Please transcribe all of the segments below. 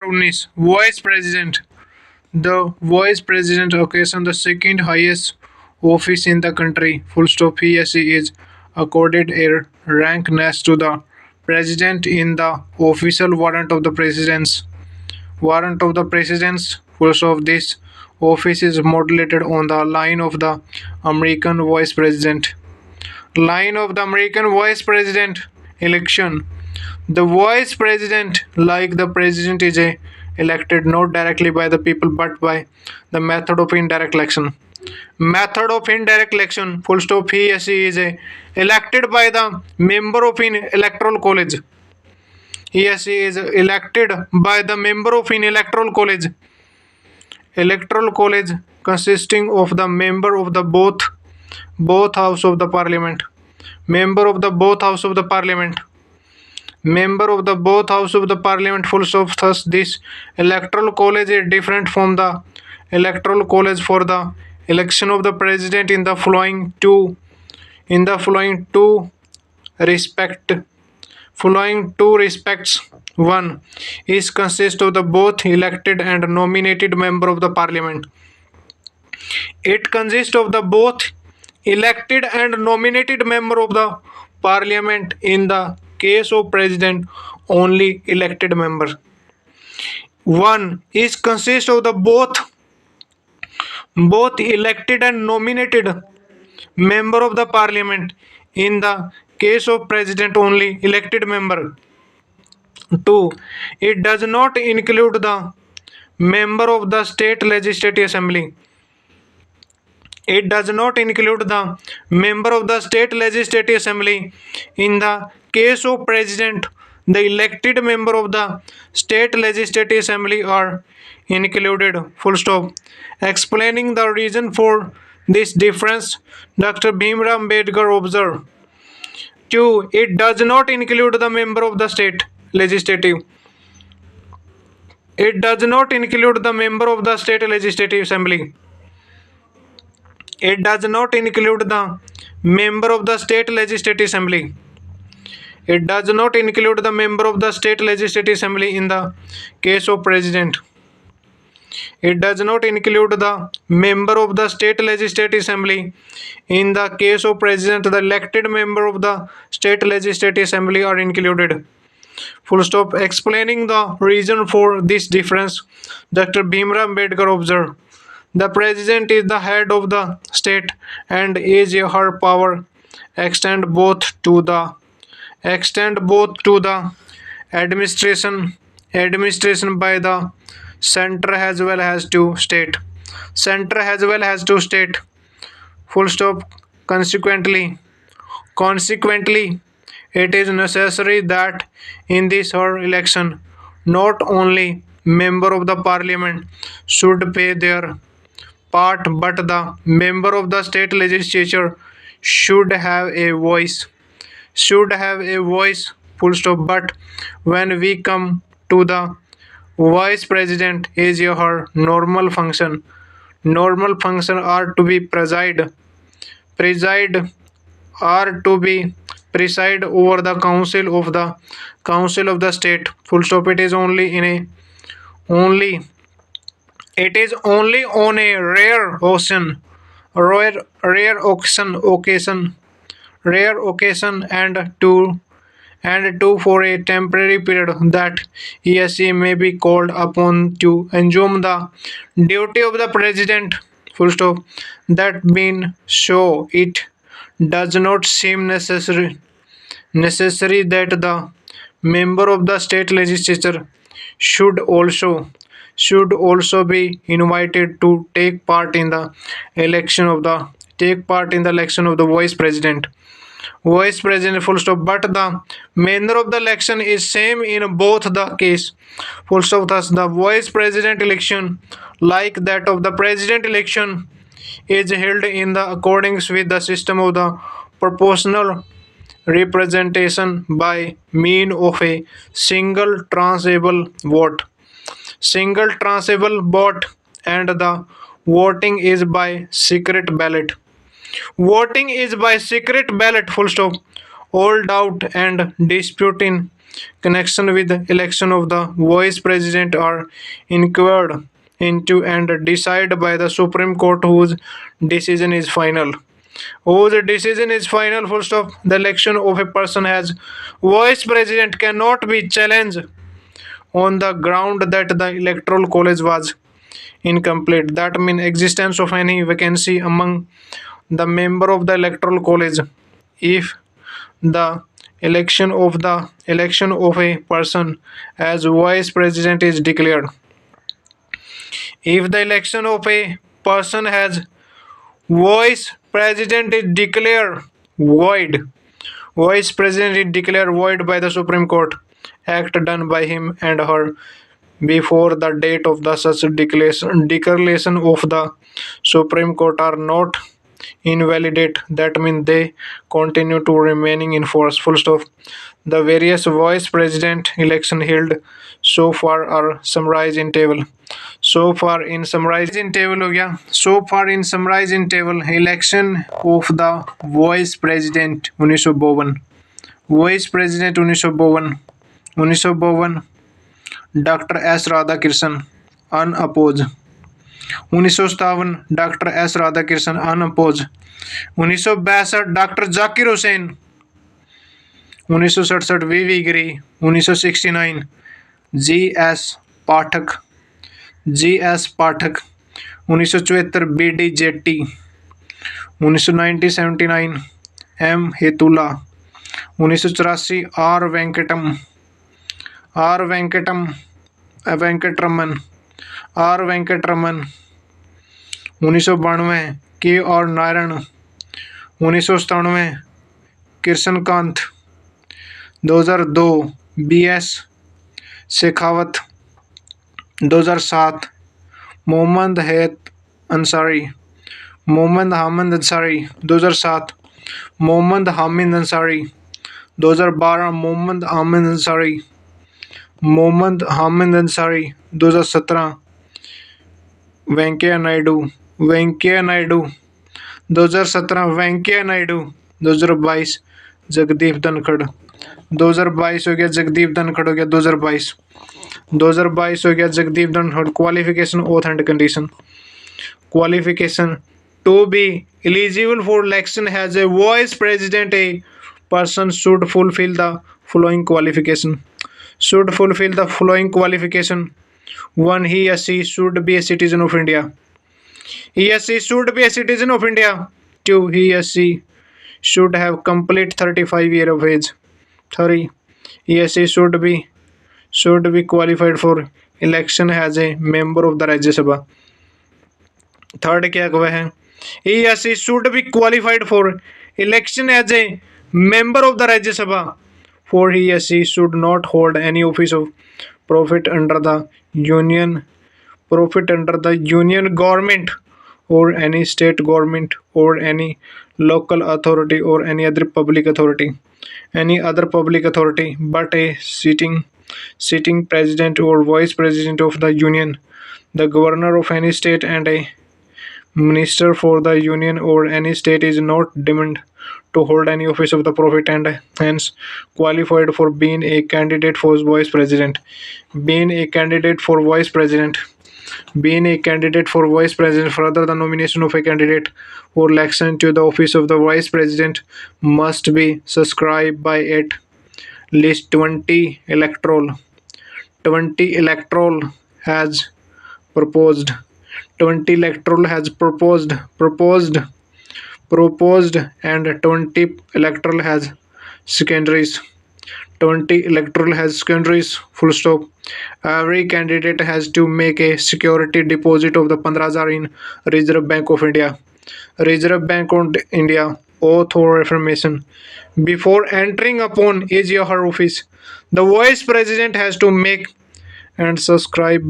19 Vice President. The Vice President occasion the second highest office in the country. Full stop. He is accorded a rank next to the President in the official warrant of the President's. Warrant of the President's. Full stop. This office is modulated on the line of the American Vice President. Line of the American Vice President election. The Vice President, like the President, is elected not directly by the people but by the method of indirect election. Method of indirect election. Full stop. He is elected by the member of an electoral college. He is elected by the member of an electoral college. Electoral college consisting of the member of the both house of the parliament. Member of the both house of the parliament. Member of the both house of the parliament. Full stop. Thus this electoral college is different from the electoral college for the election of the president in the following two respect following two respects. One is consist of the both elected and nominated member of the parliament. It consists of the both elected and nominated member of the parliament. In the case of president, only elected member. One is consist of the both elected and nominated member of the parliament. In the case of president, only elected member. 2. It does not include the member of the state legislative assembly. It does not include the member of the state legislative assembly. In the case of president, the elected member of the state legislative assembly are included. Full stop. Explaining the reason for this difference, Dr. Bhimrao Ambedkar observed. 2. It does not include the member of the state legislative. It does not include the member of the state legislative assembly. It does not include the member of the state legislative assembly. It does not include the member of the state legislative assembly in the case of president. It does not include the member of the state legislative assembly. In the case of president, the elected member of the state legislative assembly are included. Full stop. Explaining the reason for this difference, Dr. Bhimrao Ambedkar observed. The president is the head of the state and is her power extend both to the administration by the center as well as to state. Center as well as to state. Full stop. Consequently, it is necessary that in this her election, not only member of the parliament should pay their part, but the member of the state legislature should have a voice. Full stop. But when we come to the vice president, is her normal function. Normal function are to be preside over the council of the state. Full stop. It is only on a rare occasion and to for a temporary period that he may be called upon to assume the duty of the president. Full stop. That being so, it does not seem necessary that the member of the state legislature should also be invited to take part in the election of the vice president. Full stop. But the manner of the election is same in both the case. Full stop. Thus the vice president election, like that of the president election, is held in the accordance with the system of the proportional representation by mean of a single transable vote, and the voting is by secret ballot. Voting is by secret ballot. Full stop. All doubt and disputing connection with the election of the vice president are inquired into and decided by the Supreme Court, whose decision is final. Whose decision is final, full stop. The election of a person as vice president cannot be challenged on the ground that the electoral college was incomplete. That means existence of any vacancy among the member of the electoral college. If the election of a person as vice president is declared, if the election of a person as vice president is declared void, vice president is declared void by the Supreme Court act done by him and her before the date of the such declaration of the Supreme Court are not invalidate. That means they continue to remaining in force. Full stop. The various vice president election held so far are summarized in table. So far in table हो गया. So far in summarized in table election of the vice president 1952. Vice president 1952 doctor S Radhakrishnan unopposed. 1957 doctor S Radhakrishnan unopposed. 1962 doctor Zakir Hussain. 1967 V Giri. 1969 G S Pathak. 1974 B D Jatti. 1979 M हेतुला. 1984 Venkataraman. 1992 K R Narayanan. 1997 Krishan Kant. 2002 B S Shekhawat. 2007 Mohammad Hamid Ansari. 2007 Mohammad Hamid Ansari. 2012 Mohammad Hamid Ansari. 2017 Venkaiah Naidu. 2017 Venkaiah Naidu. 2022 Jagdeep Dhankhar. 2022 हो गया जगदीप धनखड़ हो गया. 2022 हो गया Jagdeep Dhankhar. Qualification oath and condition. Qualification to be eligible for election as a vice president, a person should fulfill the following qualification. 1. He or she should be a citizen of India. 2. He or she should have complete 35 years of age. 3. He or she should be qualified for election as a member of the Rajya Sabha. Third क्या हुआ है? He or she should be qualified for election as a member of the Rajya Sabha. 4. He or she should not hold any office of profit under the union government or any state government or any local authority or any other public authority, but a sitting president or vice president of the union, the governor of any state, and a minister for the union or any state is not deemed to hold any office of the profit and hence qualified for being a candidate for vice president. Further, the nomination of a candidate for election to the office of the vice president must be subscribed by at least 20 electoral has proposed. 20 electoral has proposed and 20 electoral has secondaries. 20 electoral has secondaries. Full stop. Every candidate has to make a security deposit of the 15,000 in Reserve Bank of India. Oath or affirmation before entering upon his or her office. The vice president has to make and subscribe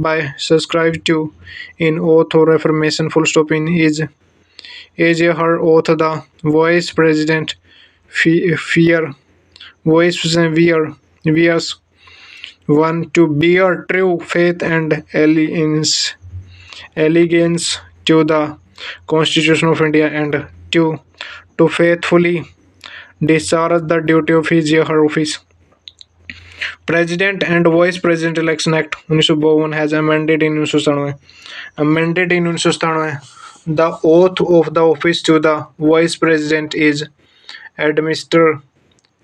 to in oath or affirmation. Full stop. In his or her oath, the vice president wears 1. To bear true faith and allegiance to the Constitution of India, and 2. To faithfully discharge the duty of his or her office. President and Vice President Election Act 1952 has amended in 1997. Amended in 1997, the oath of the office to the Vice President is administered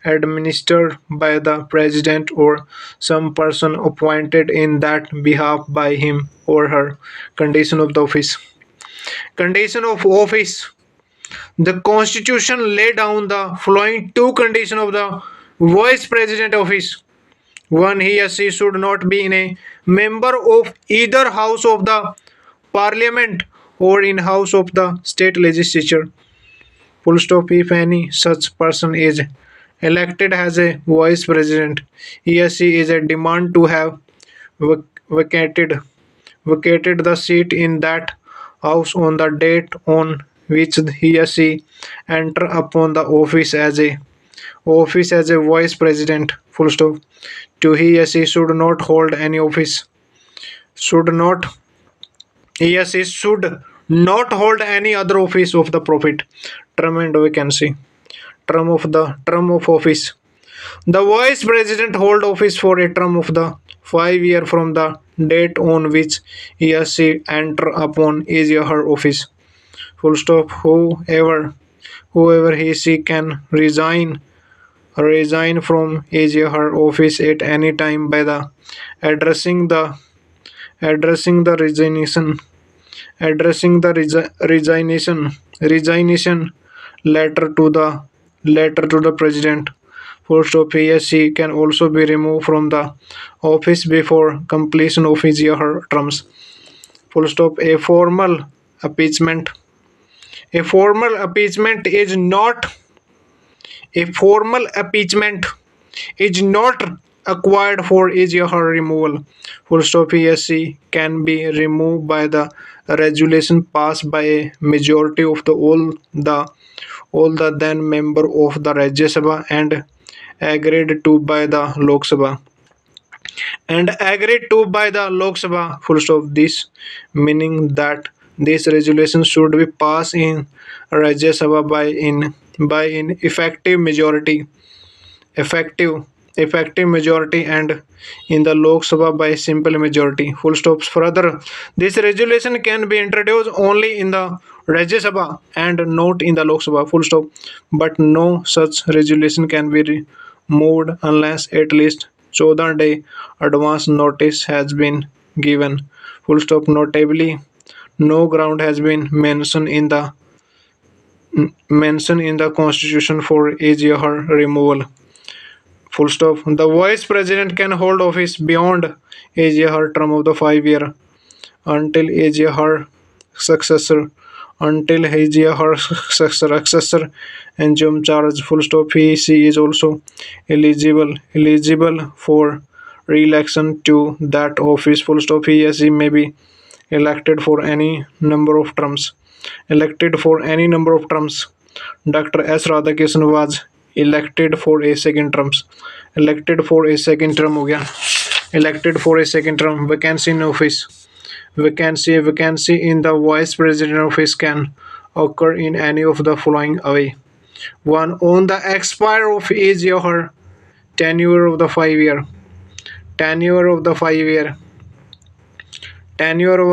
administered by the President or some person appointed in that behalf by him or her. Condition of the office. Condition of office. The Constitution laid down the following two conditions of the Vice President office. One, he or she should not be in a member of either house of the Parliament or in house of the state legislature. Full stop. If any such person is elected as a vice president, he or she is a demand to have vacated the seat in that house on the date on which he or she enter upon the office as a vice president. Full stop. To he or she should not hold any office. Should not he or she should not hold any other office of the profit, term and vacancy. Term of office. The vice president hold office for a term of the 5 year from the date on which he or she enter upon his or her office. Full stop. Whoever he she can resign from his or her office at any time by the addressing the addressing the resignation addressing the resignation letter to the president. Full stop. He or she can also be removed from the office before completion of his or her terms. Full stop. Impeachment. A formal impeachment is not a formal impeachment is not acquired for his or her removal. Full stop. He or she can be removed by the resolution passed by a majority of all the then member of the Rajya Sabha and agreed to by the Lok Sabha. Full stop. This meaning that this resolution should be passed in Rajya Sabha by in effective majority and in the Lok Sabha by simple majority. Full stops. Further, this resolution can be introduced only in the Rajya Sabha and not in the Lok Sabha. Full stop. But no such resolution can be moved unless at least 14 day advance notice has been given. Full stop. Notably, no ground has been mentioned in the Constitution for his or her removal. Full stop. The vice president can hold office beyond his or her term of the 5 year until his or her successor successor assume charge. Full stop. She is also eligible for re-election to that office. Full stop. He or she may be elected for any number of terms. Dr. S. Radhakrishnan was elected for a second term. हो गया. Elected for a second term. Vacancy in office. Vacancy in the vice president office can occur in any of the following way. One, on the expire of his or her tenure of the 5 year. Tenure over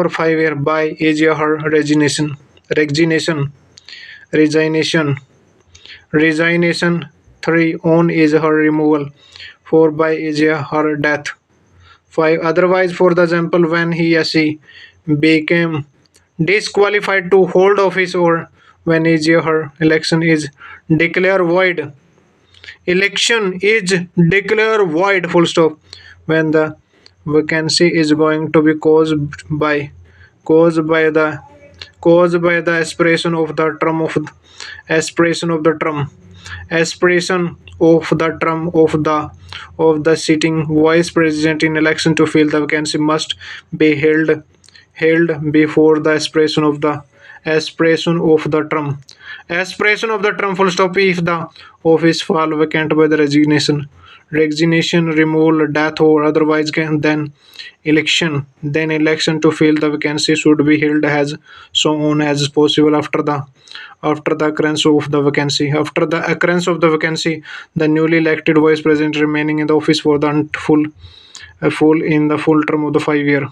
5 year by his or her resignation. 3, on his or her removal. 4, by his or her death. 5, otherwise. For the example, when he or she became disqualified to hold office or when his or her election is declared void. Full stop. When the vacancy is going to be caused by the expiration of the term of the sitting vice president in election to fill the vacancy must be held before the expiration of the term. Full stop. If the office fall vacant by the resignation, removal, death, or otherwise then election to fill the vacancy should be held as soon as possible after the occurrence of the vacancy. After the occurrence of the vacancy, the newly elected vice president remaining in the office for the full term of the 5 year.